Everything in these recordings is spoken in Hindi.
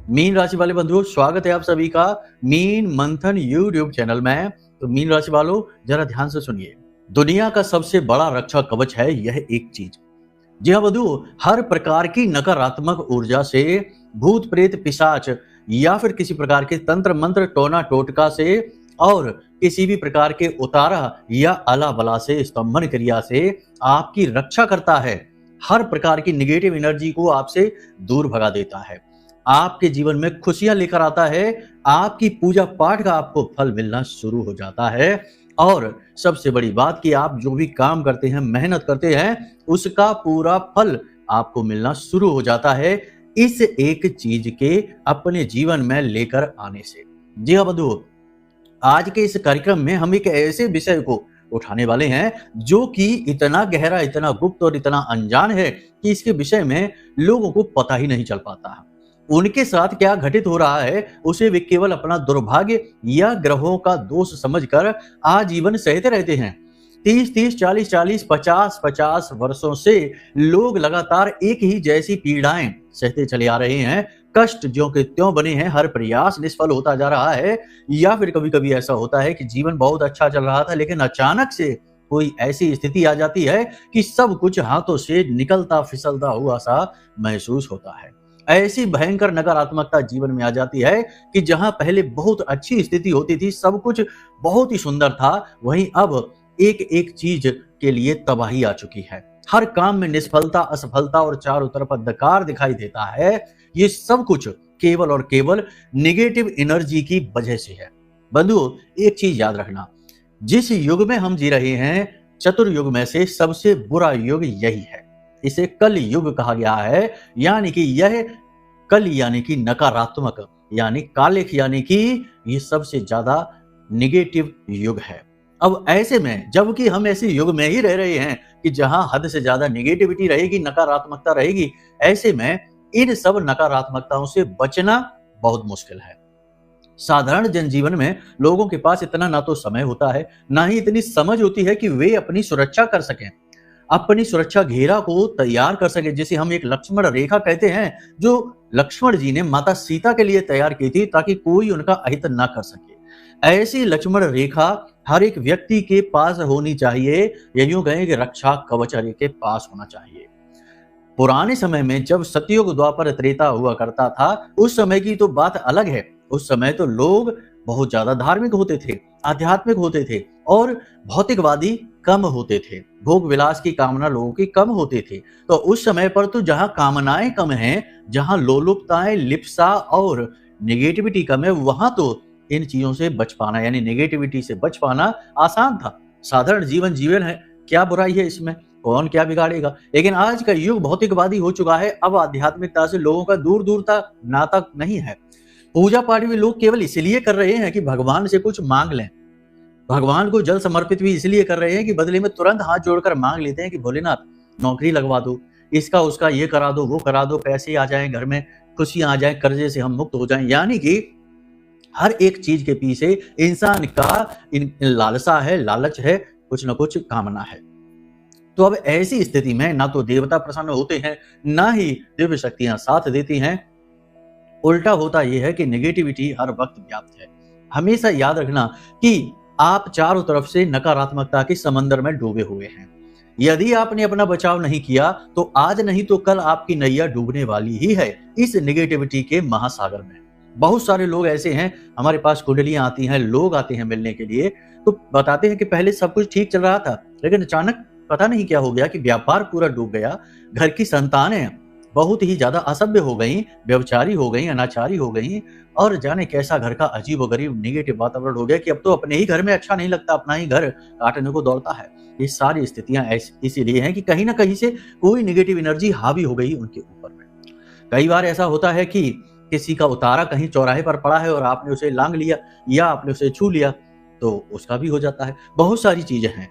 मीन राशि वाले बंधुओं, स्वागत है आप सभी का मीन मंथन यूट्यूब चैनल में। तो मीन राशि वालों, जरा ध्यान से सुनिए। दुनिया का सबसे बड़ा रक्षा कवच है यह एक चीज। जी हाँ बंधुओं, हर प्रकार की नकारात्मक ऊर्जा से, भूत प्रेत पिशाच या फिर किसी प्रकार के तंत्र मंत्र टोना टोटका से और किसी भी प्रकार के उतारा या अला बला से, स्तंभन क्रिया से आपकी रक्षा करता है। हर प्रकार की निगेटिव एनर्जी को आपसे दूर भगा देता है, आपके जीवन में खुशियां लेकर आता है, आपकी पूजा पाठ का आपको फल मिलना शुरू हो जाता है। और सबसे बड़ी बात कि आप जो भी काम करते हैं, मेहनत करते हैं, उसका पूरा फल आपको मिलना शुरू हो जाता है इस एक चीज के अपने जीवन में लेकर आने से। जी हाँ बंधुओं, आज के इस कार्यक्रम में हम एक ऐसे विषय को उठाने वाले हैं जो कि इतना गहरा, इतना गुप्त और इतना अनजान है कि इसके विषय में लोगों को पता ही नहीं चल पाता। उनके साथ क्या घटित हो रहा है उसे वे केवल अपना दुर्भाग्य या ग्रहों का दोष समझकर आजीवन सहते रहते हैं। 30-30, 40-40, 50-50 वर्षों से लोग लगातार एक ही जैसी पीड़ाएं सहते चले आ रहे हैं। कष्ट ज्यों के त्यों बने हैं, हर प्रयास निष्फल होता जा रहा है। या फिर कभी कभी ऐसा होता है कि जीवन बहुत अच्छा चल रहा था, लेकिन अचानक से कोई ऐसी स्थिति आ जाती है कि सब कुछ हाथों से निकलता फिसलता हुआ सा महसूस होता है। ऐसी भयंकर नकारात्मकता जीवन में आ जाती है कि जहां पहले बहुत अच्छी स्थिति होती थी, सब कुछ बहुत ही सुंदर था, वहीं अब एक एक चीज के लिए तबाही आ चुकी है। हर काम में निष्फलता, असफलता और चारों तरफ अंधकार दिखाई देता है। ये सब कुछ केवल और केवल नेगेटिव एनर्जी की वजह से है। बंधुओं, एक चीज याद रखना, जिस युग में हम जी रहे हैं, चतुर्युग में से सबसे बुरा युग यही है। इसे कल युग कहा गया है, यानी कि यह कल यानी कि नकारात्मक, यानी कालिक, यानी कि ये सबसे ज्यादा निगेटिव युग है। अब ऐसे में, जबकि हम ऐसे युग में ही रह रहे हैं कि जहां हद से ज्यादा निगेटिविटी रहेगी, नकारात्मकता रहेगी, ऐसे में इन सब नकारात्मकताओं से बचना बहुत मुश्किल है। साधारण जनजीवन में लोगों के पास इतना ना तो समय होता है, ना ही इतनी समझ होती है कि वे अपनी सुरक्षा कर सकें, अपनी सुरक्षा घेरा को तैयार कर सके, जिसे हम एक लक्ष्मण रेखा कहते हैं, जो लक्ष्मण जी ने माता सीता के लिए तैयार की थी ताकि कोई उनका अहित ना कर सके। ऐसी लक्ष्मण रेखा हर एक व्यक्ति के पास होनी चाहिए, या यूं कहें कि रक्षा कवच हर एक के पास होना चाहिए। पुराने समय में जब सतयुग, द्वापर, त्रेता हुआ करता था, उस समय की तो बात अलग है। उस समय तो लोग बहुत ज्यादा धार्मिक होते थे, आध्यात्मिक होते थे और भौतिकवादी कम होते थे। भोग विलास की कामना लोगों की कम होती थी। तो उस समय पर तो जहां कामनाएं कम हैं, जहां लोलुपताएं, लिप्सा और नेगेटिविटी कम है, वहां तो इन चीजों से बच पाना, यानी नेगेटिविटी से बच पाना आसान था। साधारण जीवन जीवन है, क्या बुराई है इसमें, कौन क्या बिगाड़ेगा। लेकिन आज का युग भौतिकवादी हो चुका है। अब आध्यात्मिकता से लोगों का दूर दूर तक नाता नहीं है। पूजा पाठ भी लोग केवल इसलिए कर रहे हैं कि भगवान से कुछ मांग लें। भगवान को जल समर्पित भी इसलिए कर रहे हैं कि बदले में तुरंत हाथ जोड़कर मांग लेते हैं कि भोलेनाथ नौकरी लगवा दो, इसका उसका ये करा दो, वो करा दो, पैसे आ जाएं घर में, खुशियां आ जाएं, कर्जे से हम मुक्त हो जाएं। यानी कि हर एक चीज के पीछे इंसान का लालसा है, लालच है, कुछ न कुछ कामना है। तो अब ऐसी स्थिति में ना तो देवता प्रसन्न होते हैं, ना ही दिव्य शक्तियां साथ देती हैं। उल्टा होता यह है कि नेगेटिविटी हर वक्त व्याप्त है। हमेशा याद रखना कि आप चारों तरफ से नकारात्मकता के समंदर में डूबे हुए हैं। यदि आपने अपना बचाव नहीं किया तो आज नहीं तो कल आपकी नैया डूबने वाली ही है इस नेगेटिविटी के महासागर में। बहुत सारे लोग ऐसे हैं, हमारे पास कुंडलियां आती हैं, लोग आते हैं मिलने के लिए, तो बताते हैं कि पहले सब कुछ ठीक चल रहा था, लेकिन अचानक पता नहीं क्या हो गया कि व्यापार पूरा डूब गया, घर की संतानें बहुत ही ज्यादा असभ्य हो गई, व्यभिचारी हो गई, अनाचारी हो गई, और जाने कैसा घर का अजीबोगरीब नेगेटिव वातावरण हो गया कि अब तो अपने ही घर में अच्छा नहीं लगता, अपना ही घर काटने को दौड़ता है। ये सारी स्थितियां इसीलिए हैं कि कहीं ना कहीं से कोई नेगेटिव एनर्जी हावी हो गई उनके ऊपर में। कई बार ऐसा होता है कि किसी का उतारा कहीं चौराहे पर पड़ा है और आपने उसे लांग लिया या आपने उसे छू लिया, तो उसका भी हो जाता है। बहुत सारी चीजें हैं।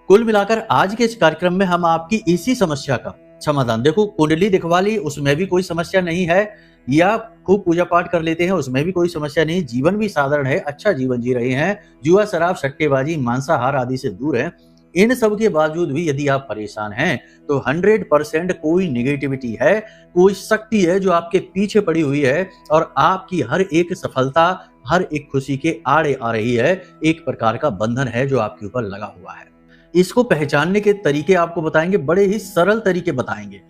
कुल मिलाकर आज के इस कार्यक्रम में हम आपकी इसी समस्या का समाधान, देखो कुंडली दिखवा ली उसमें भी कोई समस्या नहीं है, या खूब पूजा पाठ कर लेते हैं उसमें भी कोई समस्या नहीं, जीवन भी साधारण है, अच्छा जीवन जी रहे हैं, जुआ, शराब, सट्टेबाजी, मांसाहार आदि से दूर है, इन सब के बावजूद भी यदि आप परेशान हैं तो 100% कोई निगेटिविटी है, कोई शक्ति है जो आपके पीछे पड़ी हुई है और आपकी हर एक सफलता, हर एक खुशी के आड़े आ रही है। एक प्रकार का बंधन है जो आपके ऊपर लगा हुआ है। इसको पहचानने के तरीके आपको बताएंगे, बड़े ही सरल तरीके बताएंगे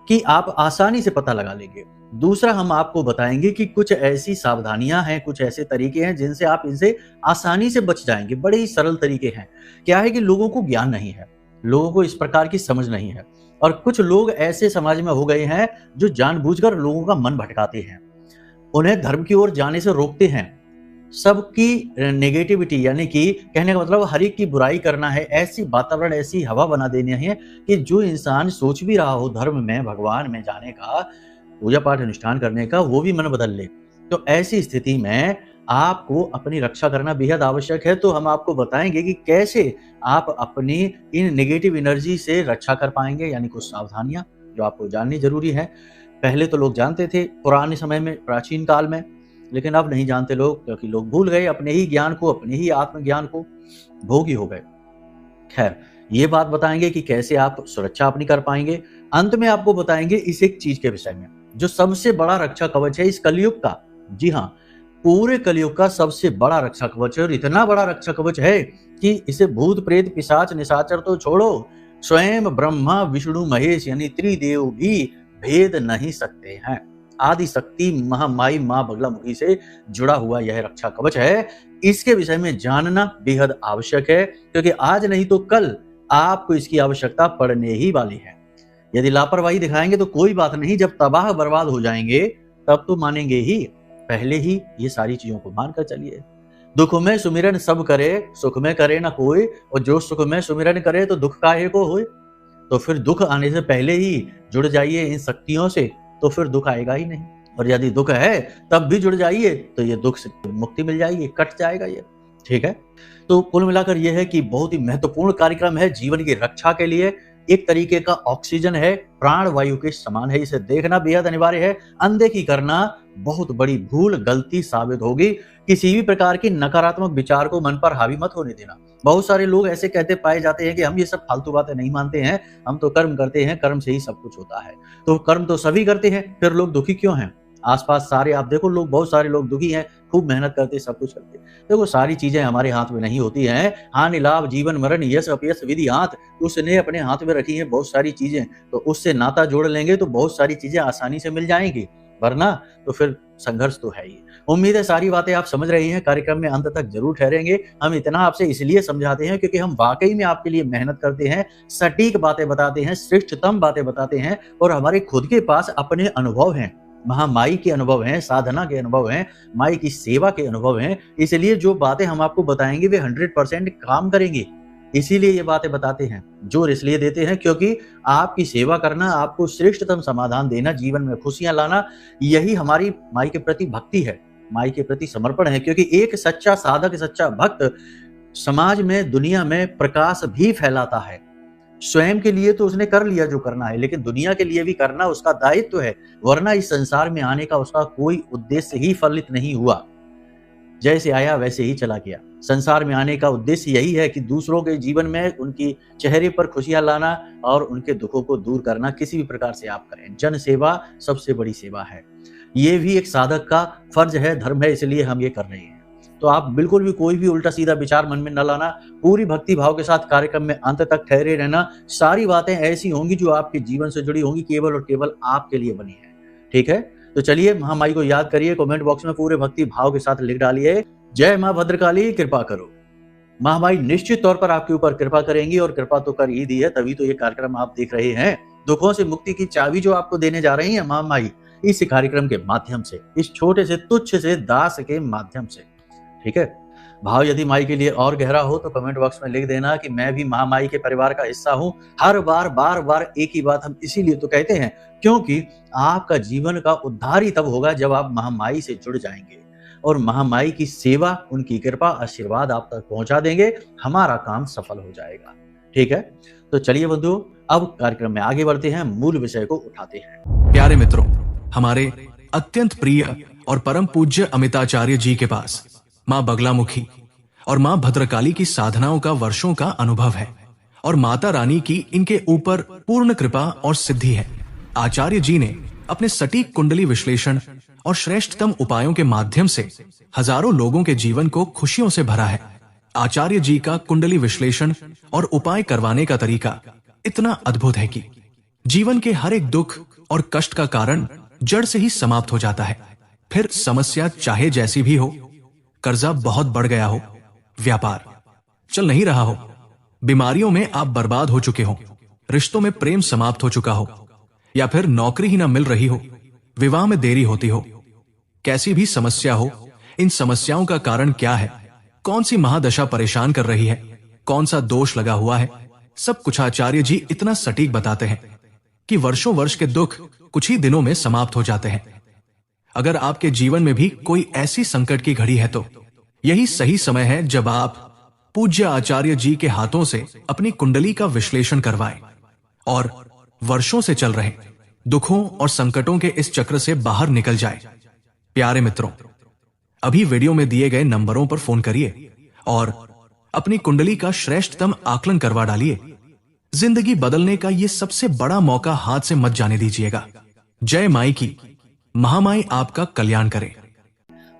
कि आप आसानी से पता लगा लेंगे। दूसरा, हम आपको बताएंगे कि कुछ ऐसी सावधानियां हैं, कुछ ऐसे तरीके हैं जिनसे आप इनसे आसानी से बच जाएंगे। बड़े ही सरल तरीके हैं। क्या है कि लोगों को ज्ञान नहीं है, लोगों को इस प्रकार की समझ नहीं है और कुछ लोग ऐसे समाज में हो गए हैं जो जानबूझकर लोगों का मन भटकाते हैं, उन्हें धर्म की ओर जाने से रोकते हैं। सबकी नेगेटिविटी, यानी कि कहने का मतलब हर एक की बुराई करना है, ऐसी वातावरण, ऐसी हवा बना देनी है कि जो इंसान सोच भी रहा हो धर्म में, भगवान में जाने का, पूजा पाठ अनुष्ठान करने का, वो भी मन बदल ले। तो ऐसी स्थिति में आपको अपनी रक्षा करना बेहद आवश्यक है। तो हम आपको बताएंगे कि कैसे आप अपनी इन नेगेटिव एनर्जी से रक्षा कर पाएंगे, यानी कुछ सावधानियां जो आपको जाननी जरूरी है। पहले तो लोग जानते थे पुराने समय में, प्राचीन काल में, लेकिन अब नहीं जानते लोग, क्योंकि लोग भूल गए अपने ही ज्ञान को, अपने ही आत्मज्ञान को, भोगी हो गए। खैर, ये बात बताएंगे कि कैसे आप सुरक्षा अपनी कर पाएंगे। अंत में आपको बताएंगे इस एक चीज के विषय में जो सबसे बड़ा रक्षा कवच है इस कलयुग का। जी हाँ, पूरे कलयुग का सबसे बड़ा रक्षा कवच है और इतना बड़ा रक्षा कवच है कि इसे भूत प्रेत पिशाच निशाचर तो छोड़ो, स्वयं ब्रह्मा विष्णु महेश यानी त्रिदेव भी भेद नहीं सकते हैं। आदि शक्ति महामाई मां बगलामुखी से जुड़ा हुआ यह रक्षा कवच है। इसके विषय में जानना बेहद आवश्यक है, क्योंकि आज नहीं तो कल आपको इसकी आवश्यकता पड़ने ही वाली है। यदि लापरवाही दिखाएंगे तो कोई बात नहीं, जब तबाह बर्बाद हो जाएंगे तब तो मानेंगे ही। पहले ही ये सारी चीजों को मानकर चलिए। दुख में सुमिरन सब करे, सुख में करे ना कोई, और जो सुख में सुमिरन करे तो दुख काहे को होए। तो फिर दुख आने से पहले ही जुड़ जाइए इन शक्तियों से, तो फिर दुख आएगा ही नहीं। और यदि दुख है तब भी जुड़ जाइए तो ये दुख से मुक्ति मिल जाएगी, कट जाएगा ये। ठीक है, तो कुल मिलाकर यह है कि बहुत ही महत्वपूर्ण कार्यक्रम है जीवन की रक्षा के लिए। एक तरीके का ऑक्सीजन है, प्राण वायु के समान है। इसे देखना बेहद अनिवार्य है। अनदेखी करना बहुत बड़ी भूल, गलती साबित होगी। किसी भी प्रकार की नकारात्मक विचार को मन पर हावी मत होने देना। बहुत सारे लोग ऐसे कहते पाए जाते हैं कि हम ये सब फालतू बातें नहीं मानते हैं, हम तो कर्म करते हैं, कर्म से ही सब कुछ होता है। तो कर्म तो सभी करते हैं, फिर लोग दुखी क्यों हैं? आसपास सारे आप देखो, लोग, बहुत सारे लोग दुखी हैं, खूब मेहनत करते, सब कुछ करते। देखो, सारी चीजें हमारे हाथ में नहीं होती हैं। हानि लाभ, जीवन मरण, यश अपयश, विधि हाथ, उसने अपने हाथ में रखी है बहुत सारी चीजें। तो उससे नाता जोड़ लेंगे तो बहुत सारी चीजें आसानी से मिल जाएंगी, वरना तो फिर संघर्ष तो है ही। उम्मीद है सारी बातें आप समझ रही हैं। कार्यक्रम में अंत तक जरूर ठहरेंगे। हम इतना आपसे इसलिए समझाते हैं क्योंकि हम वाकई में आपके लिए मेहनत करते हैं, सटीक बातें बताते हैं, श्रेष्ठतम बातें बताते हैं, और हमारे खुद के पास अपने अनुभव हैं, महामाई के अनुभव हैं, साधना के अनुभव हैं, माई की सेवा के अनुभव हैं। इसलिए जो बातें हम आपको बताएंगे वे 100% काम करेंगे। इसीलिए ये बातें बताते हैं, जोर इसलिए देते हैं क्योंकि आपकी सेवा करना, आपको श्रेष्ठतम समाधान देना, जीवन में खुशियां लाना, यही हमारी माई के प्रति भक्ति है, माई के प्रति समर्पण है। क्योंकि एक सच्चा साधक, सच्चा भक्त समाज में, दुनिया में प्रकाश भी फैलाता है। स्वयं के लिए तो उसने कर लिया जो करना है, लेकिन दुनिया के लिए भी करना उसका दायित्व है, वरना इस संसार में आने का उसका कोई उद्देश्य ही फलित नहीं हुआ। जैसे आया वैसे ही चला गया। संसार में आने का उद्देश्य यही है कि दूसरों के जीवन में उनकी चेहरे पर खुशियां लाना और उनके दुखों को दूर करना। किसी भी प्रकार से आप करें, जन सेवा सबसे बड़ी सेवा है। ये भी एक साधक का फर्ज है, धर्म है, इसलिए हम ये कर रहे हैं। तो आप बिल्कुल भी कोई भी उल्टा सीधा विचार मन में न लाना, पूरी भक्ति भाव के साथ कार्यक्रम में अंत तक ठहरे रहना। सारी बातें ऐसी होंगी जो आपके जीवन से जुड़ी होंगी, केवल और केवल आपके लिए बनी है। ठीक है, तो चलिए महामाई को याद करिए, कमेंट बॉक्स में पूरे भक्ति भाव के साथ लिख डालिए, जय मां भद्रकाली कृपा करो। महामाई निश्चित तौर पर आपके ऊपर कृपा करेंगी, और कृपा तो कर ही दी है, तभी तो ये कार्यक्रम आप देख रहे हैं। दुखों से मुक्ति की चाबी जो आपको देने जा रही है महामाई, इस कार्यक्रम के माध्यम से, इस छोटे से तुच्छ से दास के माध्यम से। ठीक है, भाव यदि माई के लिए और गहरा हो तो कमेंट बॉक्स में लिख देना कि मैं भी महामाई के परिवार का हिस्सा हूं। हर बार बार बार एक ही बात हम इसीलिए तो कहते हैं क्योंकि आपका जीवन का उद्धार ही तब होगा जब आप महामाई से जुड़ जाएंगे, और महामाई की सेवा, उनकी कृपा, आशीर्वाद आप तक पहुंचा देंगे, हमारा काम सफल हो जाएगा। ठीक है, तो चलिए बंधुओं, अब कार्यक्रम में आगे बढ़ते हैं, मूल विषय को उठाते हैं। प्यारे मित्रों, हमारे अत्यंत प्रिय और परम पूज्य अमिताचार्य जी के पास मां बगलामुखी और मां भद्रकाली की साधनाओं का वर्षों का अनुभव है। और माता रानी की इनके ऊपर पूर्ण कृपा और सिद्धि है। आचार्य जी ने अपने सटीक कुंडली विश्लेषण और श्रेष्ठतम उपायों के माध्यम से हजारों लोगों के जीवन को खुशियों से भरा है। आचार्य जी का कुंडली विश्लेषण और उपाय करवाने का तरीका इतना अद्भुत है कि जीवन के हर एक दुख और कष्ट का कारण जड़ से ही समाप्त हो जाता है। फिर समस्या चाहे जैसी भी हो, कर्जा बहुत बढ़ गया हो, व्यापार चल नहीं रहा हो, बीमारियों में आप बर्बाद हो चुके हो, रिश्तों में प्रेम समाप्त हो चुका हो, या फिर नौकरी ही ना मिल रही हो, विवाह में देरी होती हो, कैसी भी समस्या हो, इन समस्याओं का कारण क्या है, कौन सी महादशा परेशान कर रही है, कौन सा दोष लगा हुआ है, सब कुछ आचार्य जी इतना सटीक बताते हैं कि वर्षों वर्ष के दुख कुछ ही दिनों में समाप्त हो जाते हैं। अगर आपके जीवन में भी कोई ऐसी संकट की घड़ी है तो यही सही समय है जब आप पूज्य आचार्य जी के हाथों से अपनी कुंडली का विश्लेषण करवाएं और वर्षों से चल रहे दुखों और संकटों के इस चक्र से बाहर निकल जाए। प्यारे मित्रों, अभी वीडियो में दिए गए नंबरों पर फोन करिए और अपनी कुंडली का श्रेष्ठतम आकलन करवा डालिए। जिंदगी बदलने का ये सबसे बड़ा मौका हाथ से मत जाने दीजिएगा। जय माई की, महामाई आपका कल्याण करे।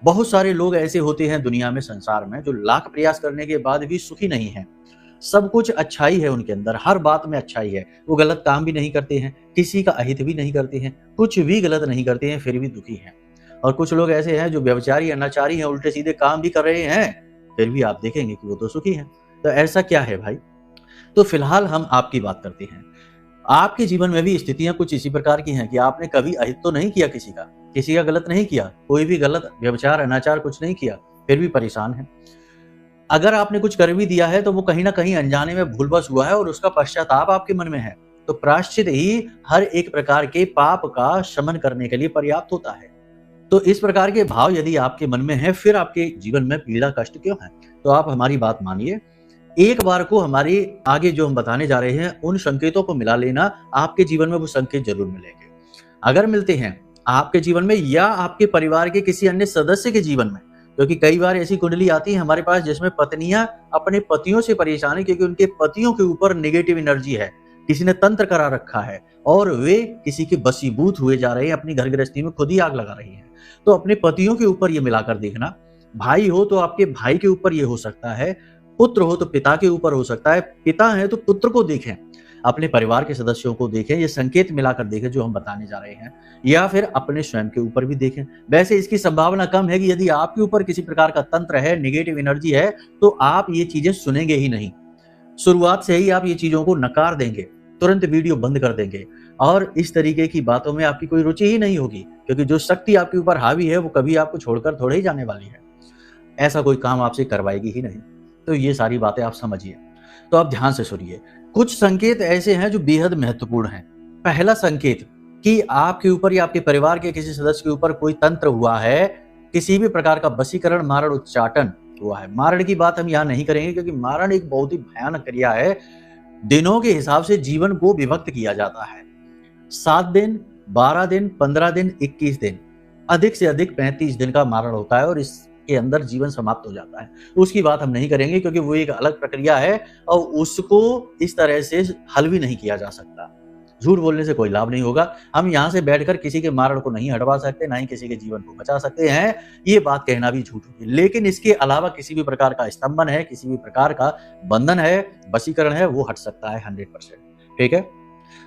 बहुत सारे लोग ऐसे होते हैं दुनिया में, संसार में, जो लाख प्रयास करने के बाद भी सुखी नहीं है। सब कुछ अच्छाई है उनके अंदर, हर बात में अच्छाई है। वो गलत काम भी नहीं करते हैं, किसी का अहित भी नहीं करते हैं, कुछ भी गलत नहीं करते हैं, फिर भी दुखी हैं। और कुछ लोग ऐसे हैं जो व्यभिचारी अनाचारी हैं, उल्टे सीधे काम भी कर रहे हैं, फिर भी आप देखेंगे कि वो तो सुखी हैं। तो ऐसा क्या है भाई? तो फिलहाल हम आपकी बात करते हैं। आपके जीवन में भी स्थितियां कुछ इसी प्रकार की हैं कि आपने कभी अहित तो नहीं किया, किसी का गलत नहीं किया, कोई भी गलत व्यभिचार अनाचार कुछ नहीं किया, फिर भी परेशान है। अगर आपने कुछ कर भी दिया है तो वो कहीं ना कहीं अनजाने में भूलवश हुआ है और उसका पश्चाताप आपके मन में है। तो प्रायश्चित ही हर एक प्रकार के पाप का शमन करने के लिए पर्याप्त होता है। तो इस प्रकार के भाव यदि आपके मन में है, फिर आपके जीवन में पीड़ा कष्ट क्यों है? तो आप हमारी बात मानिए, एक बार को हमारे आगे जो हम बताने जा रहे हैं उन संकेतों को मिला लेना, आपके जीवन में वो संकेत जरूर मिलेंगे। अगर मिलते हैं आपके जीवन में या आपके परिवार के किसी अन्य सदस्य के जीवन में, क्योंकि कई बार ऐसी कुंडली आती है हमारे पास जिसमें पत्नियां अपने पतियों से परेशान है क्योंकि उनके पतियों के ऊपर नेगेटिव एनर्जी है, किसी ने तंत्र करा रखा है और वे किसी के बसीबूत हुए जा रहे हैं, अपनी घर गृहस्थी में खुद ही आग लगा रही हैं। तो अपने पतियों के ऊपर ये मिलाकर देखना। भाई हो तो आपके भाई के ऊपर ये हो सकता है, पुत्र हो तो पिता के ऊपर हो सकता है, पिता है तो पुत्र को देखें, अपने परिवार के सदस्यों को देखें, ये संकेत मिलाकर देखें जो हम बताने जा रहे हैं, या फिर अपने स्वयं के ऊपर भी देखें। वैसे इसकी संभावना कम है कि यदि आपके ऊपर किसी प्रकार का तंत्र है, नेगेटिव एनर्जी है, तो आप ये चीजें सुनेंगे ही नहीं। शुरुआत से ही आप ये चीजों को नकार देंगे, तुरंत वीडियो बंद कर देंगे और इस तरीके की बातों में आपकी कोई रुचि ही नहीं होगी, क्योंकि जो शक्ति आपके ऊपर हावी है वो कभी आपको छोड़कर थोड़े ही जाने वाली है। ऐसा कोई काम आपसे करवाएगी ही नहीं। तो ये सारी बातें आप समझिए। तो आप ध्यान से सुनिए। कुछ संकेत ऐसे हैं जो बेहद महत्वपूर्ण हैं। पहला संकेत कि आपके ऊपर या आपके परिवार के किसी सदस्य के ऊपर कोई तंत्र हुआ है, किसी भी प्रकार का वशीकरण, मारण, उच्चाटन हुआ है। मारण की बात हम यहाँ नहीं करेंगे क्योंकि मारण एक बहुत ही भयानक क्रिया है। दिनों के हिसाब से जीवन को विभक्त किया जाता है। 7 दिन, 12 दिन, 15 दिन, 21 दिन, अधिक से अधिक 35 दिन का मारण होता है और इसके अंदर जीवन समाप्त हो जाता है। उसकी बात हम नहीं करेंगे क्योंकि वो एक अलग प्रक्रिया है और उसको इस तरह से हल भी नहीं किया जा सकता। झूठ बोलने से कोई लाभ नहीं होगा। हम यहाँ से बैठकर किसी के मारण को नहीं हटवा सकते, ना ही किसी के जीवन को बचा सकते हैं। ये बात कहना भी झूठ होगी। लेकिन इसके अलावा किसी भी प्रकार का स्तंभन है, किसी भी प्रकार का बंधन है, वशीकरण है, वो हट सकता है 100%। ठीक है,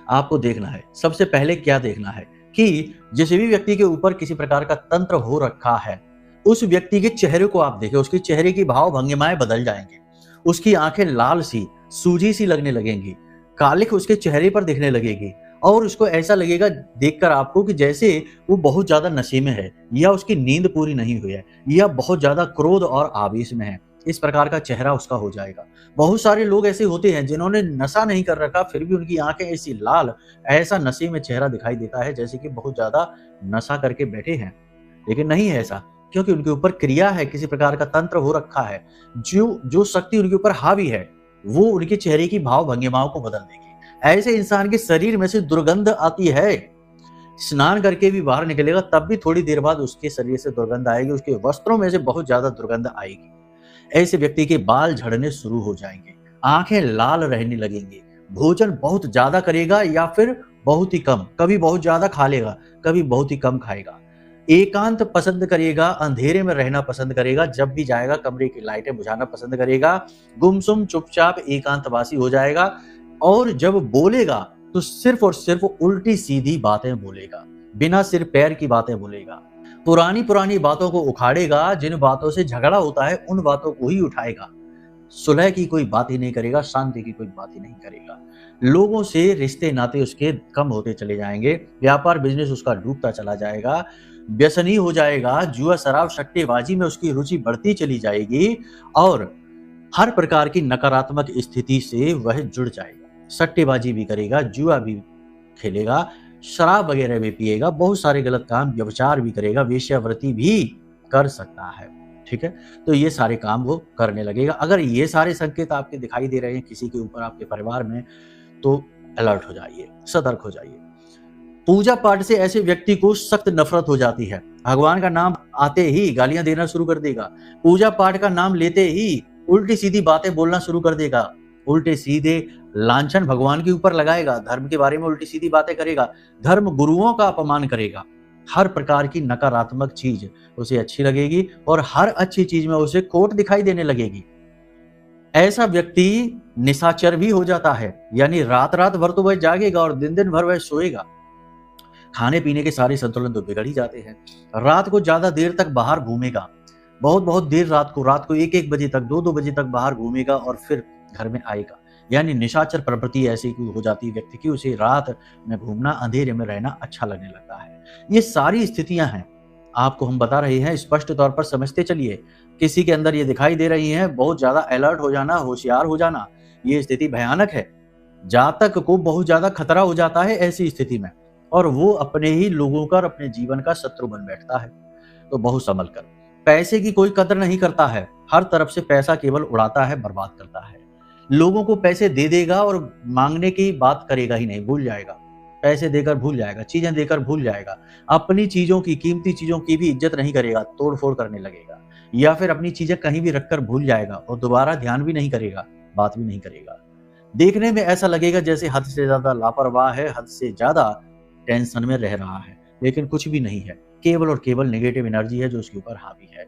आपको देखना है सबसे पहले क्या देखना है कि जिस भी व्यक्ति के ऊपर किसी प्रकार का तंत्र हो रखा है, उस व्यक्ति के चेहरे को आप देखें। उसके चेहरे की भाव भंगिमाएं बदल जाएंगे, उसकी आंखें लाल सी, सूजी सी लगने लगेंगी, कालिख उसके चेहरे पर दिखने लगेगी और उसको ऐसा लगेगा देखकर आपको कि जैसे वो बहुत ज्यादा नशे में है या उसकी नींद पूरी नहीं हुई है या बहुत ज्यादा क्रोध और आवेश में है। इस प्रकार का चेहरा उसका हो जाएगा। बहुत सारे लोग ऐसे होते हैं जिन्होंने नशा नहीं कर रखा, फिर भी उनकी आंखें ऐसी लाल, ऐसा नशे में चेहरा दिखाई देता है जैसे कि बहुत ज्यादा नशा करके बैठे हैं, लेकिन नहीं है ऐसा, क्योंकि उनके ऊपर क्रिया है, किसी प्रकार का तंत्र हो रखा है। जो शक्ति उनके ऊपर हावी है वो उनके चेहरे की भाव भंगिमाओं को बदल देगी। ऐसे इंसान के शरीर में से दुर्गंध आती है, स्नान करके भी बाहर निकलेगा तब भी थोड़ी देर बाद उसके शरीर से दुर्गंध आएगी, उसके वस्त्रों में से बहुत ज्यादा दुर्गंध आएगी। ऐसे व्यक्ति के बाल झड़ने शुरू हो जाएंगे, आंखें लाल रहने लगेंगी, भोजन बहुत ज्यादा करेगा या फिर बहुत ही कम, कभी बहुत ज्यादा खा लेगा, कभी बहुत ही कम खाएगा। एकांत पसंद करेगा, अंधेरे में रहना पसंद करेगा, जब भी जाएगा कमरे की लाइटें बुझाना पसंद करेगा, गुमसुम चुपचाप एकांतवासी हो जाएगा और जब बोलेगा तो सिर्फ और सिर्फ उल्टी सीधी बातें बोलेगा, बिना सिर पैर की बातें बोलेगा। पुरानी पुरानी बातों को उखाड़ेगा, जिन बातों से झगड़ा होता है उन बातों को ही उठाएगा। सुलह की कोई बात ही नहीं करेगा, शांति की कोई बात ही नहीं करेगा। लोगों से रिश्ते नाते उसके कम होते चले जाएंगे, व्यापार बिजनेस उसका डूबता चला जाएगा, व्यसनी हो जाएगा, जुआ शराब सट्टेबाजी में उसकी रुचि बढ़ती चली जाएगी और हर प्रकार की नकारात्मक स्थिति से वह जुड़ जाएगा। सट्टेबाजी भी करेगा, जुआ भी खेलेगा, शराब वगैरह भी पिएगा, बहुत सारे गलत काम, व्यभिचार भी करेगा, वेश्यावृत्ति भी कर सकता है। ठीक है, तो ये सारे काम वो करने लगेगा। अगर ये सारे संकेत आपके दिखाई दे रहे हैं किसी के ऊपर, आपके परिवार में, तो अलर्ट हो जाइए, सतर्क हो जाइए। पूजा पाठ से ऐसे व्यक्ति को सख्त नफरत हो जाती है। भगवान का नाम आते ही गालियां देना शुरू कर देगा, पूजा पाठ का नाम लेते ही उल्टी सीधी बातें बोलना शुरू कर देगा, उल्टे सीधे लांछन भगवान के ऊपर लगाएगा, धर्म के बारे में उल्टी सीधी बातें करेगा, धर्म गुरुओं का अपमान करेगा। हर प्रकार की नकारात्मक चीज उसे अच्छी लगेगी और हर अच्छी चीज में उसे खोट दिखाई देने लगेगी। ऐसा व्यक्ति निशाचर भी हो जाता है, यानी रात रात भर तो वह जागेगा और दिन दिन भर वह सोएगा। खाने पीने के सारे संतुलन तो बिगड़ ही जाते हैं। रात को ज्यादा देर तक बाहर घूमेगा, बहुत बहुत देर रात को 1-1 बजे तक, 2-2 बजे तक बाहर घूमेगा और फिर घर में आएगा। यानी निशाचर प्रवृत्ति ऐसी हो जाती है व्यक्ति की, उसे रात में घूमना, अंधेरे में रहना अच्छा लगने लगता है। ये सारी स्थितियां हैं, आपको हम बता रहे हैं, स्पष्ट तौर पर समझते चलिए। किसी के अंदर ये दिखाई दे रही है, बहुत ज्यादा अलर्ट हो जाना, होशियार हो जाना, ये स्थिति भयानक है। जातक को बहुत ज्यादा खतरा हो जाता है ऐसी स्थिति में और वो अपने ही लोगों का और अपने जीवन का शत्रु बन बैठता है। तो बहुत संभल कर। पैसे की कोई कदर नहीं करता है, हर तरफ से पैसा केवल उड़ाता है, बर्बाद करता है। लोगों को पैसे दे देगा और मांगने की बात करेगा ही नहीं, भूल जाएगा। पैसे देकर भूल जाएगा, चीजें देकर भूल जाएगा। अपनी चीजों की, कीमती चीजों की भी इज्जत नहीं करेगा, तोड़ फोड़ करने लगेगा, या फिर अपनी चीजें कहीं भी रखकर भूल जाएगा और दोबारा ध्यान भी नहीं करेगा, बात भी नहीं करेगा। देखने में ऐसा लगेगा जैसे हद से ज्यादा लापरवाह है, हद से ज्यादा टेंशन में रह रहा है, लेकिन कुछ भी नहीं है, केवल और केवल नेगेटिव एनर्जी है जो उसके ऊपर हावी है।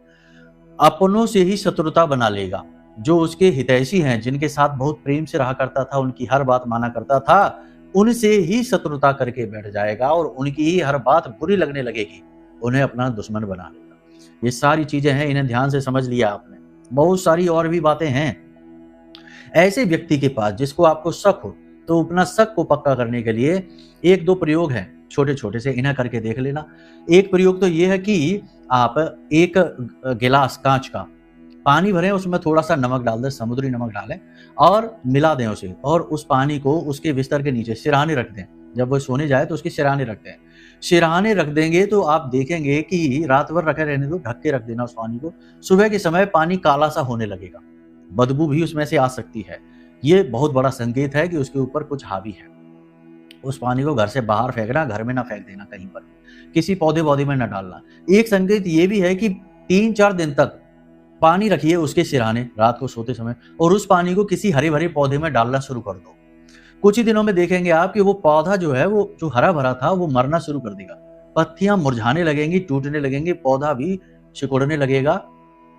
अपनों से ही शत्रुता बना लेगा। जो उसके हितैषी हैं, जिनके साथ बहुत प्रेम से रहा करता था, उनकी हर बात माना करता था, उनसे ही शत्रुता करके बैठ जाएगा और उनकी ही हर बात बुरी लगने लगेगी, उन्हें अपना दुश्मन बना लेगा। ये सारी चीजें हैं, इन्हें ध्यान से समझ लिया आपने। बहुत सारी और भी बातें हैं। ऐसे व्यक्ति के पास जिसको आपको शक हो, तो अपना शक को पक्का करने के लिए 1-2 प्रयोग हैं, छोटे छोटे से, इन्हें करके देख लेना। एक प्रयोग तो ये है कि आप एक गिलास कांच का पानी भरें, उसमें थोड़ा सा नमक डाल दें, समुद्री नमक डालें और मिला दें उसे, और उस पानी को उसके बिस्तर के नीचे सिरहाने रख दें। जब वो सोने जाए तो उसके सिरहाने रख दें। सिरहाने रख देंगे तो आप देखेंगे कि रात भर रखे रहने दो, ढक के रख देना उस पानी को। सुबह के समय पानी काला सा होने लगेगा, बदबू भी उसमें से आ सकती है। ये बहुत बड़ा संकेत है कि उसके ऊपर कुछ हावी है। उस पानी को घर से बाहर फेंकना, घर में ना फेंक देना, कहीं पर किसी पौधे में ना डालना। एक संकेत ये भी है कि 3-4 दिन तक पानी रखिए उसके सिरहाने रात को सोते समय, और उस पानी को किसी हरे भरे पौधे में डालना शुरू कर दो। कुछ ही दिनों में देखेंगे आप कि वो पौधा जो है, वो जो हरा भरा था, वो मरना शुरू कर देगा। पत्तियां मुरझाने लगेंगी, टूटने लगेंगी, पौधा भी सिकुड़ने लगेगा,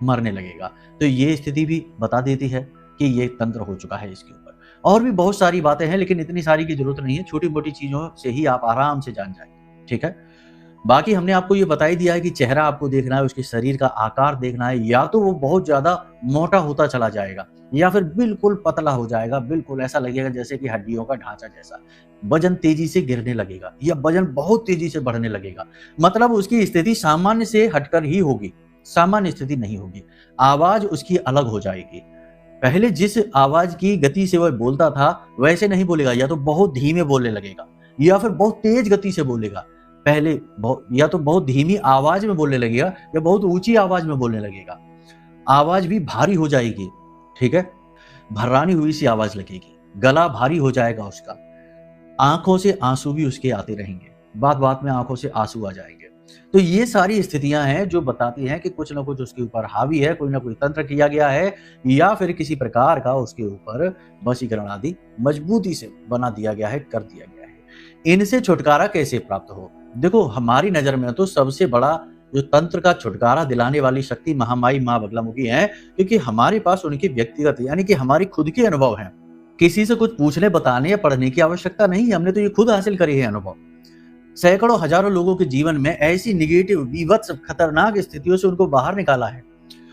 मरने लगेगा। तो ये स्थिति भी बता देती है कि ये तंत्र हो चुका है इसके ऊपर। और भी बहुत सारी बातें हैं, लेकिन इतनी सारी की जरूरत नहीं है, छोटी मोटी चीजों से ही आप आराम से जान जाएंगे। ठीक है, बाकी हमने आपको ये बता ही दिया है कि चेहरा आपको देखना है, उसके शरीर का आकार देखना है। या तो वो बहुत ज्यादा मोटा होता चला जाएगा या फिर बिल्कुल पतला हो जाएगा, बिल्कुल ऐसा लगेगा जैसे कि हड्डियों का ढांचा जैसा। वजन तेजी से गिरने लगेगा या वजन बहुत तेजी से बढ़ने लगेगा, मतलब उसकी स्थिति सामान्य से हटकर ही होगी, सामान्य स्थिति नहीं होगी। आवाज उसकी अलग हो जाएगी। पहले जिस आवाज की गति से वह बोलता था वैसे नहीं बोलेगा, या तो बहुत धीमे बोलने लगेगा या फिर बहुत तेज गति से बोलेगा। पहले या तो बहुत धीमी आवाज में बोलने लगेगा या बहुत ऊंची आवाज में बोलने लगेगा। आवाज भी भारी हो जाएगी, ठीक है, भर्रानी हुई सी आवाज लगेगी, गला भारी हो जाएगा उसका, आंखों से आंसू भी उसके आते रहेंगे, बात बात में आंखों से आंसू आ जाएंगे। तो ये सारी स्थितियां हैं जो बताती हैं कि कुछ ना कुछ उसके ऊपर हावी है, कोई ना कोई तंत्र किया गया है या फिर किसी प्रकार का उसके ऊपर वशीकरण आदि मजबूती से बना दिया गया है, कर दिया गया है। इनसे छुटकारा कैसे प्राप्त हो? देखो, हमारी नजर में तो सबसे बड़ा जो तंत्र का छुटकारा दिलाने वाली शक्ति महामाई माँ बगलामुखी है, क्योंकि हमारे पास उनकी व्यक्तिगत यानी कि हमारी खुद के अनुभव हैं। किसी से कुछ पूछने, बताने या पढ़ने की आवश्यकता नहीं है, हमने तो ये खुद हासिल करे हैं अनुभव। सैकड़ों हजारों लोगों के जीवन में ऐसी निगेटिव, विभत्स, खतरनाक स्थितियों से उनको बाहर निकाला है,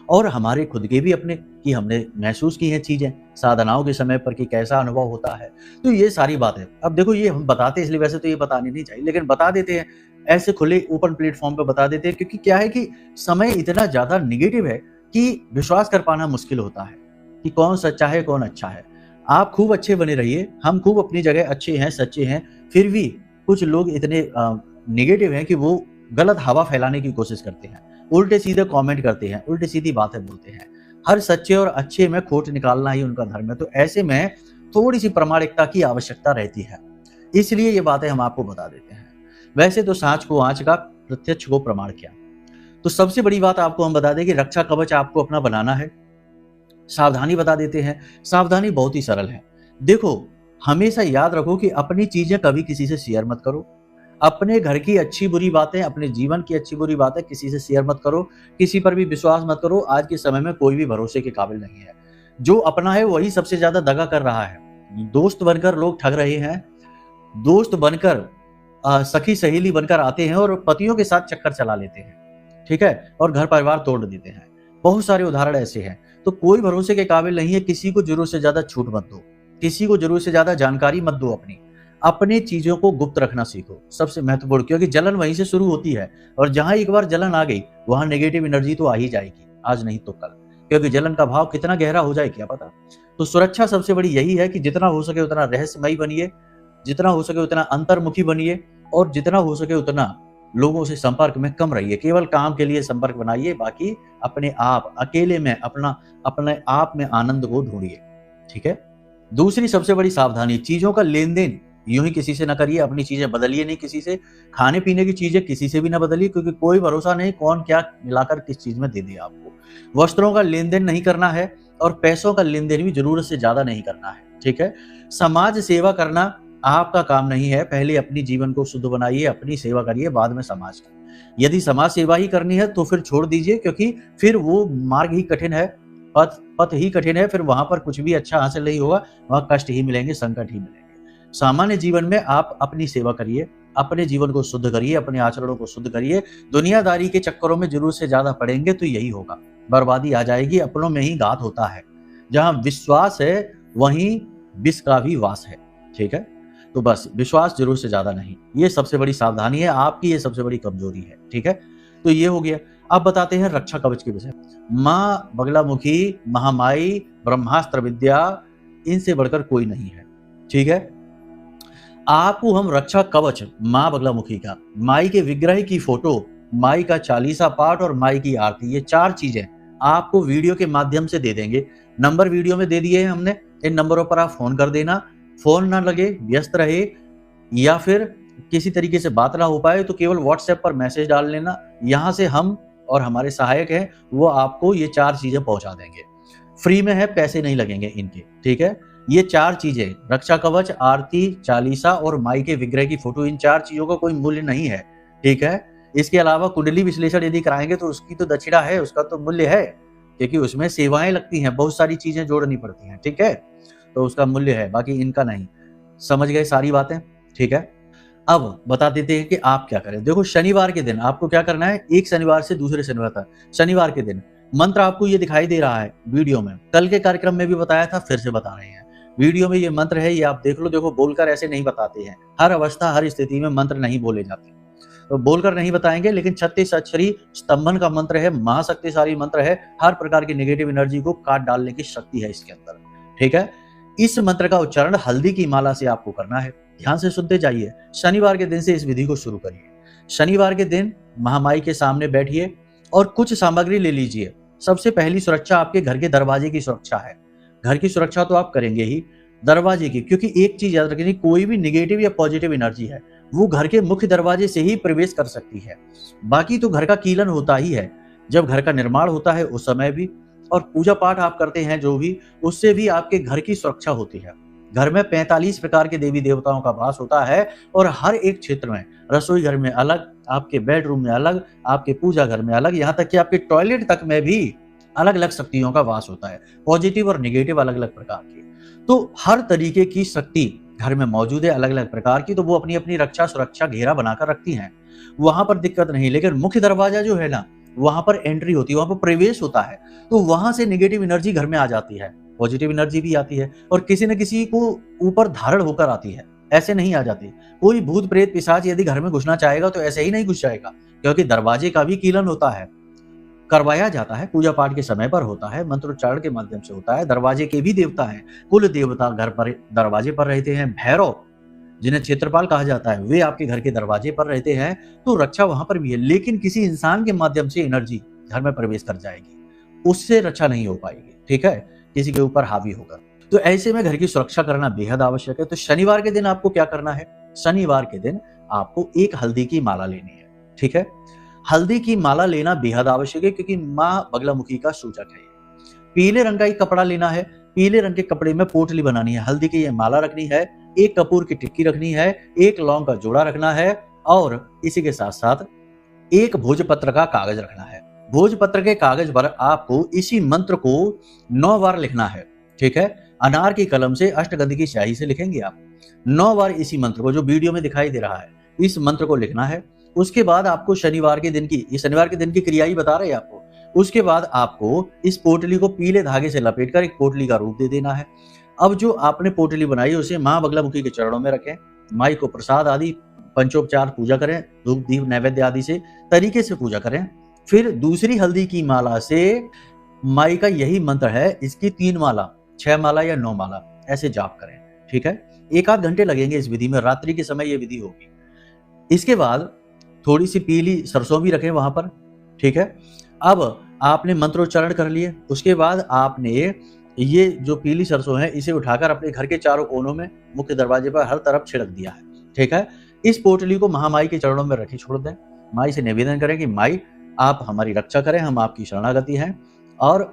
और हमारे खुद के भी अपने कि हमने महसूस की हैं चीजें साधनाओं के समय पर कि कैसा अनुभव होता है। तो ये सारी बातें अब देखो, ये हम बताते हैं इसलिए, वैसे तो ये बतानी नहीं चाहिए, लेकिन बता देते हैं ऐसे खुले ओपन प्लेटफॉर्म पे बता देते हैं, क्योंकि क्या है कि समय इतना ज्यादा निगेटिव है कि विश्वास कर पाना मुश्किल होता है कि कौन सच्चा है कौन अच्छा है। आप खूब अच्छे बने रहिए, हम खूब अपनी जगह अच्छे हैं, सच्चे हैं, फिर भी कुछ लोग इतने निगेटिव हैं कि वो गलत हवा फैलाने की कोशिश करते हैं, उल्टे सीधे कमेंट करते हैं, उल्टी सीधी बातें बोलते हैं। हर सच्चे और अच्छे में खोट निकालना ही उनका धर्म है। तो ऐसे में थोड़ी सी प्रामाणिकता की आवश्यकता रहती है, इसलिए ये बातें हम आपको बता देते हैं। वैसे तो सांच को आंच का, प्रत्यक्ष को प्रमाण क्या। तो सबसे बड़ी बात आपको हम बता दें कि रक्षा कवच आपको अपना बनाना है। सावधानी बता देते हैं। सावधानी बहुत ही सरल है। देखो, हमेशा याद रखो कि अपनी चीजें कभी किसी से शेयर मत करो। अपने घर की अच्छी बुरी बातें, अपने जीवन की अच्छी बुरी बातें किसी से शेयर मत करो। किसी पर भी विश्वास मत करो। आज के समय में कोई भी भरोसे के काबिल नहीं है। जो अपना है वही सबसे ज्यादा दगा कर रहा है। दोस्त बनकर लोग ठग रहे हैं। दोस्त बनकर सखी सहेली बनकर आते हैं और पतियों के साथ चक्कर चला लेते हैं, ठीक है, और घर परिवार तोड़ देते हैं। बहुत सारे उदाहरण ऐसे हैं। तो कोई भरोसे के काबिल नहीं है। किसी को जरूरत से ज्यादा छूट मत दो, किसी को जरूरत से ज्यादा जानकारी मत दो। अपने चीजों को गुप्त रखना सीखो, सबसे महत्वपूर्ण, क्योंकि जलन वहीं से शुरू होती है, और जहां एक बार जलन आ गई वहां नेगेटिव एनर्जी तो आ ही जाएगी, आज नहीं तो कल, क्योंकि जलन का भाव कितना गहरा हो जाए क्या पता। तो सुरक्षा सबसे बड़ी यही है कि जितना हो सके उतना रहस्यमयी बनिए, जितना हो सके उतना अंतर्मुखी बनिए, और जितना हो सके उतना लोगों से संपर्क में कम रहिए। केवल काम के लिए संपर्क बनाइए, बाकी अपने आप अकेले में अपने आप में आनंद को ढूंढिए, ठीक है। दूसरी सबसे बड़ी सावधानी, चीजों का लेन देन यूं ही किसी से ना करिए। अपनी चीजें बदलिए नहीं किसी से। खाने पीने की चीजें किसी से भी ना बदलिए, क्योंकि कोई भरोसा नहीं कौन क्या मिलाकर किस चीज में दे दे आपको। वस्त्रों का लेन देन नहीं करना है, और पैसों का लेन देन भी जरूरत से ज्यादा नहीं करना है, ठीक है। समाज सेवा करना आपका काम नहीं है। पहले अपनी जीवन को शुद्ध बनाइए, अपनी सेवा करिए, बाद में समाज की। यदि समाज सेवा ही करनी है तो फिर छोड़ दीजिए, क्योंकि फिर वो मार्ग ही कठिन है, पथ ही कठिन है। फिर वहां पर कुछ भी अच्छा हासिल नहीं होगा, वहां कष्ट ही मिलेंगे, संकट ही मिलेंगे। सामान्य जीवन में आप अपनी सेवा करिए, अपने जीवन को शुद्ध करिए, अपने आचरणों को शुद्ध करिए। दुनियादारी के चक्करों में जरूर से ज्यादा पड़ेंगे तो यही होगा, बर्बादी आ जाएगी। अपनों में ही घात होता है। जहां विश्वास है वहीं विष का भी वास है, ठीक है। तो बस विश्वास जरूर से ज्यादा नहीं, ये सबसे बड़ी सावधानी है आपकी, ये सबसे बड़ी कमजोरी है, ठीक है। तो ये हो गया। अब बताते हैं रक्षा कवच के विषय। माँ बगलामुखी, महामाई, ब्रह्मास्त्र विद्या, इनसे बढ़कर कोई नहीं है, ठीक है। आपको हम रक्षा कवच माँ बगलामुखी का, माई के विग्रह की फोटो, माई का चालीसा पाठ और माई की आरती, ये 4 चीजें आपको वीडियो के माध्यम से दे देंगे। नंबर वीडियो में दे दिए हैं हमने, इन नंबरों पर आप फोन कर देना। फोन ना लगे, व्यस्त रहे, या फिर किसी तरीके से बात ना हो पाए तो केवल व्हाट्सएप पर मैसेज डाल लेना। यहाँ से हम और हमारे सहायक हैं वो आपको ये 4 चीजें पहुंचा देंगे। फ्री में है, पैसे नहीं लगेंगे इनके, ठीक है। ये 4 चीजें, रक्षा कवच, आरती, चालीसा और माई के विग्रह की फोटो, इन 4 चीजों का कोई मूल्य नहीं है, ठीक है। इसके अलावा कुंडली विश्लेषण यदि कराएंगे तो उसकी तो दक्षिणा है, उसका तो मूल्य है, क्योंकि उसमें सेवाएं लगती हैं, बहुत सारी चीजें जोड़नी पड़ती हैं, ठीक है। तो उसका मूल्य है, बाकी इनका नहीं। समझ गए सारी बातें, ठीक है। अब बता देते हैं कि आप क्या करें। देखो, शनिवार के दिन आपको क्या करना है, एक शनिवार से दूसरे शनिवार तक, शनिवार के दिन मंत्र आपको ये दिखाई दे रहा है वीडियो में, कल के कार्यक्रम में भी बताया था, फिर से बता रहे हैं। वीडियो में ये मंत्र है, ये आप देख लो। देखो, बोलकर ऐसे नहीं बताते हैं, हर अवस्था हर स्थिति में मंत्र नहीं बोले जाते, तो बोलकर नहीं बताएंगे। लेकिन 36 अक्षरी स्तंभन का मंत्र है, महाशक्तिशाली मंत्र है, हर प्रकार की नेगेटिव एनर्जी को काट डालने की शक्ति है इसके अंदर, ठीक है। इस मंत्र का उच्चारण हल्दी की माला से आपको करना है। ध्यान से सुनते जाइए। शनिवार के दिन से इस विधि को शुरू करिए। शनिवार के दिन महामाई के सामने बैठिए और कुछ सामग्री ले लीजिए। सबसे पहली सुरक्षा आपके घर के दरवाजे की सुरक्षा है। घर की सुरक्षा तो आप करेंगे ही, दरवाजे की, क्योंकि एक चीज याद रखिए, कोई भी नेगेटिव या पॉजिटिव एनर्जी है वो घर के मुख्य दरवाजे से ही प्रवेश कर सकती है। बाकी तो घर का कीलन होता ही है, जब घर का निर्माण होता है उस समय भी, और पूजा पाठ आप करते हैं जो भी, उससे भी आपके घर की सुरक्षा होती है। घर में 45 प्रकार के देवी देवताओं का वास होता है और हर एक क्षेत्र में, रसोई घर में अलग, आपके बेडरूम में अलग, आपके पूजा घर में अलग, यहाँ तक कि आपके टॉयलेट तक में भी अलग अलग शक्तियों का वास होता है, पॉजिटिव और निगेटिव अलग अलग प्रकार की। तो हर तरीके की शक्ति घर में मौजूद है अलग अलग प्रकार की, तो वो अपनी अपनी रक्षा सुरक्षा घेरा बनाकर रखती हैं, वहां पर दिक्कत नहीं। लेकिन मुख्य दरवाजा जो है ना, वहां पर एंट्री होती है, वहां पर प्रवेश होता है, तो वहां से नेगेटिव एनर्जी घर में आ जाती है, पॉजिटिव एनर्जी भी आती है, और किसी न किसी को ऊपर धारण होकर आती है, ऐसे नहीं आ जाती। कोई भूत प्रेत पिशाच यदि घर में घुसना चाहेगा तो ऐसे ही नहीं घुस जाएगा, क्योंकि दरवाजे का भी कीलन होता है, करवाया जाता है, पूजा पाठ के समय पर होता है, मंत्रोच्चारण के माध्यम से होता है। दरवाजे के भी देवता हैं, कुल देवता घर पर दरवाजे पर रहते हैं। भैरव जिन्हें क्षेत्रपाल कहा जाता है, वे आपके घर के दरवाजे पर रहते हैं, तो रक्षा वहां पर भी है। लेकिन किसी इंसान के माध्यम से एनर्जी घर में प्रवेश कर जाएगी, उससे रक्षा नहीं हो पाएगी, ठीक है, किसी के ऊपर हावी होकर। तो ऐसे में घर की सुरक्षा करना बेहद आवश्यक है। तो शनिवार के दिन आपको क्या करना है? शनिवार के दिन आपको एक हल्दी की माला लेनी है, ठीक है। हल्दी की माला लेना बेहद आवश्यक है, क्योंकि माँ बगलामुखी का सूचक है। पीले रंग का एक कपड़ा लेना है, पीले रंग के कपड़े में पोटली बनानी है, हल्दी की ये माला रखनी है, एक कपूर की टिक्की रखनी है, एक लौंग का जोड़ा रखना है, और इसी के साथ साथ एक भोजपत्र का कागज रखना है। भोजपत्र के कागज पर आपको इसी मंत्र को 9 बार लिखना है, ठीक है। अनार की कलम से अष्टगंध की स्याही से लिखेंगे आप 9 बार इसी मंत्र को, जो वीडियो में दिखाई दे रहा है, इस मंत्र को लिखना है। उसके बाद आपको शनिवार के दिन की, ये शनिवार के दिन की क्रिया ही बता रहे हैं आपको। उसके बाद आपको इस पोटली को पीले धागे से लपेटकर एक पोटली का रूप दे देना है। अब जो आपने पोटली बनाई उसे माँ बगलामुखी के चरणों में रखें, माई को प्रसाद आदि पंचोपचार पूजा करें, धूप दीप नैवेद्य आदि से तरीके से पूजा करें। फिर दूसरी हल्दी की माला से, माई का यही मंत्र है, इसकी 3 माला, 6 माला या 9 माला ऐसे जाप करें, ठीक है। 1 आध घंटे लगेंगे इस विधि में, रात्रि के समय ये विधि होगी। इसके बाद थोड़ी सी पीली सरसों भी रखें वहां पर, ठीक है। अब आपने मंत्रोच्चारण कर लिए, उसके बाद आपने ये जो पीली सरसों है इसे उठाकर अपने घर के चारों कोनों में, मुख्य दरवाजे पर हर तरफ छिड़क दिया है, ठीक है। इस पोटली को महामाई के चरणों में रखे छोड़ दें। माई से निवेदन करें कि माई आप हमारी रक्षा करें, हम आपकी शरणागति हैं और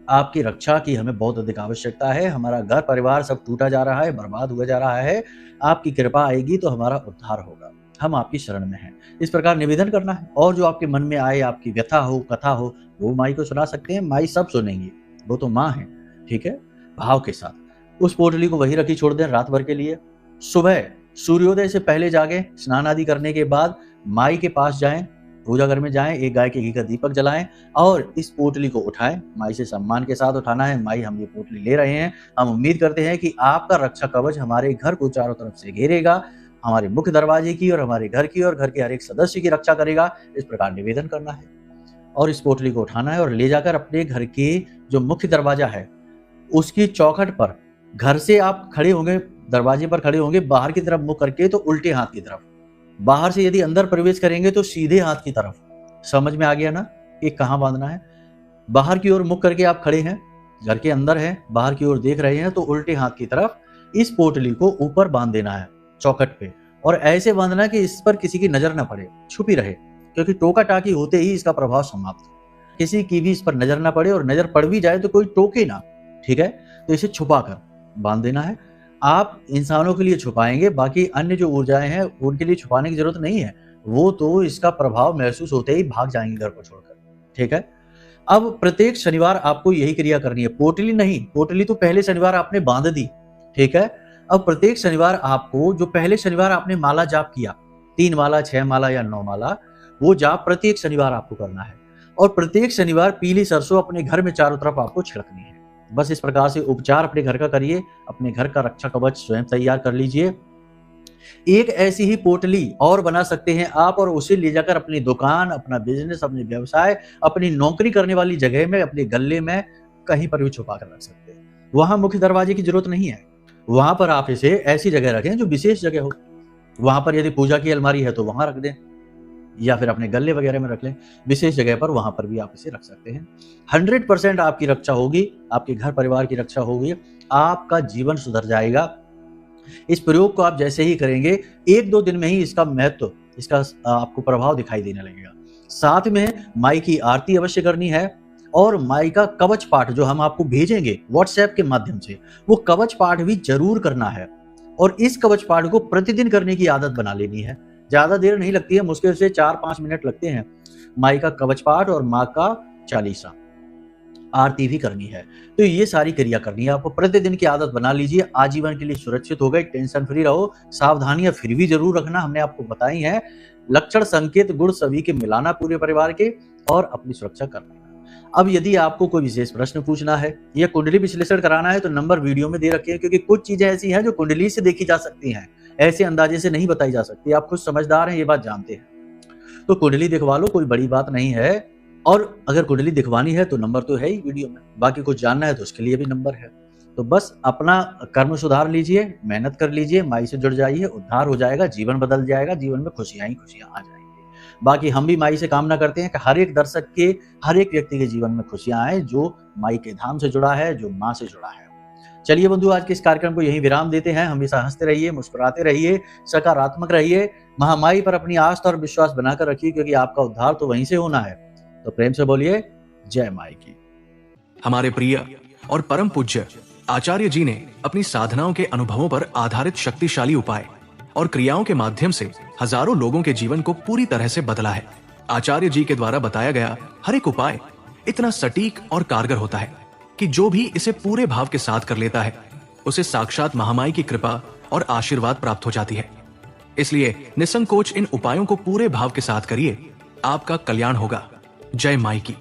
आपकी रक्षा की हमें बहुत अधिक आवश्यकता है। हमारा घर परिवार सब टूटा जा रहा है, बर्बाद हुआ जा रहा है, आपकी कृपा आएगी तो हमारा उद्धार होगा, हम आपकी शरण में हैं। इस प्रकार निवेदन करना है, और जो आपके मन में आए, आपकी व्यथा हो, कथा हो, वो माई को सुना सकते हैं, माई सब सुनेंगी, वो तो माँ है, ठीक है। भाव के साथ उस पोटली को वही रखी छोड़ दें रात भर के लिए। सुबह सूर्योदय से पहले जागे, स्नान आदि करने के बाद माई के पास जाएं, पूजा घर में जाएं, एक गाय के घी का दीपक जलाएं और इस पोटली को उठाएं। माई से सम्मान के साथ उठाना है, माई हम ये पोटली ले रहे हैं, हम उम्मीद करते हैं कि आपका रक्षा कवच हमारे घर को चारों तरफ से घेरेगा, हमारे मुख्य दरवाजे की और हमारे घर की और घर के हर एक सदस्य की रक्षा करेगा। इस प्रकार निवेदन करना है और इस पोटली को उठाना है और ले जाकर अपने घर के जो मुख्य दरवाजा है उसकी चौखट पर, घर से आप खड़े होंगे, दरवाजे पर खड़े होंगे, बाहर की तरफ मुख करके तो उल्टे हाथ की तरफ, बाहर से यदि अंदर प्रवेश करेंगे तो सीधे हाथ की तरफ। समझ में आ गया ना कि कहाँ बांधना है? बाहर की ओर मुख करके आप खड़े हैं, घर के अंदर हैं, बाहर की ओर देख रहे हैं, तो उल्टे हाथ की तरफ इस पोटली को ऊपर बांध देना है चौखट पे, और ऐसे बांधना कि इस पर किसी की नजर ना पड़े, छुपी रहे, क्योंकि टोका टाकी होते ही इसका प्रभाव समाप्त, किसी की भी इस पर नजर ना पड़े, और नजर पड़ भी जाए तो कोई टोके ना, ठीक है। तो इसे छुपा कर बांध देना है। आप इंसानों के लिए छुपाएंगे, बाकी अन्य जो ऊर्जाएं हैं उनके लिए छुपाने की जरूरत नहीं है, वो तो इसका प्रभाव महसूस होते ही भाग जाएंगे घर को छोड़कर, ठीक है। अब प्रत्येक शनिवार आपको यही क्रिया करनी है, पोटली नहीं, पोटली तो पहले शनिवार आपने बांध दी, ठीक है। अब प्रत्येक शनिवार आपको, जो पहले शनिवार आपने माला जाप किया, 3 माला, 6 माला या 9 माला, वो जाप प्रत्येक शनिवार आपको करना है, और प्रत्येक शनिवार पीली सरसों अपने घर में चारों तरफ आपको छिड़कनी है। बस इस प्रकार से उपचार अपने घर का करिए, अपने घर का रक्षा कवच स्वयं तैयार कर लीजिए। एक ऐसी ही पोटली और बना सकते हैं आप, और उसे ले जाकर अपनी दुकान, अपना बिजनेस, अपने व्यवसाय, अपनी नौकरी करने वाली जगह में, अपने गले में, कहीं पर भी छुपा कर रख सकते हैं। वहां मुख्य दरवाजे की जरूरत नहीं है, वहां पर आप इसे ऐसी जगह रखें जो विशेष जगह हो। वहां पर यदि पूजा की अलमारी है तो वहां रख दें, या फिर अपने गले वगैरह में रख लें, विशेष जगह पर, वहां पर भी आप इसे रख सकते हैं। 100% आपकी रक्षा होगी, आपके घर परिवार की रक्षा होगी, आपका जीवन सुधर जाएगा, इस प्रयोग को आप जैसे ही करेंगे 1-2 दिन में ही इसका महत्व, इसका आपको प्रभाव दिखाई देने लगेगा। साथ में माई की आरती अवश्य करनी है और माई का कवच पाठ जो हम आपको भेजेंगे व्हाट्सएप के माध्यम से, वो कवच पाठ भी जरूर करना है और इस कवच पाठ को प्रतिदिन करने की आदत बना लेनी है। ज्यादा देर नहीं लगती है, मुश्किल से 4-5 मिनट लगते हैं। माई का कवच पाठ और माँ का चालीसा, आरती भी करनी है। तो ये सारी क्रिया करनी है आपको, प्रतिदिन की आदत बना लीजिए, आजीवन के लिए सुरक्षित हो गए, टेंशन फ्री रहो। सावधानियां फिर भी जरूर रखना, हमने आपको बताई हैं। लक्षण, संकेत, गुण सभी के मिलाना पूरे परिवार के और अपनी सुरक्षा करना। अब यदि आपको कोई विशेष प्रश्न पूछना है या कुंडली विश्लेषण कराना है तो नंबर वीडियो में दे रखे हैं, क्योंकि कुछ चीजें ऐसी हैं जो कुंडली से देखी जा सकती हैं, ऐसे अंदाजे से नहीं बताई जा सकती। आप खुद समझदार हैं, ये बात जानते हैं, तो कुंडली दिखवा लो, कोई बड़ी बात नहीं है। और अगर कुंडली दिखवानी है तो नंबर तो है ही वीडियो में, बाकी कुछ जानना है तो उसके लिए भी नंबर है। तो बस अपना कर्म सुधार लीजिए, मेहनत कर लीजिए, माई से जुड़ जाइए, उद्धार हो जाएगा, जीवन बदल जाएगा, जीवन में खुशियां ही खुशियां आ जाएंगी। बाकी हम भी माई से कामना करते हैं कि हर एक दर्शक के, हर एक व्यक्ति के जीवन में खुशियां आए जो माई के धाम से जुड़ा है, जो माँ से जुड़ा है। चलिए बंधु, आज के इस कार्यक्रम को यहीं विराम देते हैं। हमेशा हंसते रहिए, मुस्कुराते रहिए, सकारात्मक रहिए, महामाई पर अपनी आस्था और विश्वास बनाकर रखिए, क्योंकि आपका उद्धार तो वहीं से होना है। तो प्रेम से बोलिए जय माई की। हमारे प्रिय और परम पूज्य आचार्य जी ने अपनी साधनाओं के अनुभवों पर आधारित शक्तिशाली उपाय और क्रियाओं के माध्यम से हजारों लोगों के जीवन को पूरी तरह से बदला है। आचार्य जी के द्वारा बताया गया हर एक उपाय इतना सटीक और कारगर होता है कि जो भी इसे पूरे भाव के साथ कर लेता है उसे साक्षात महामाई की कृपा और आशीर्वाद प्राप्त हो जाती है। इसलिए निसंकोच इन उपायों को पूरे भाव के साथ करिए, आपका कल्याण होगा। जय माई की।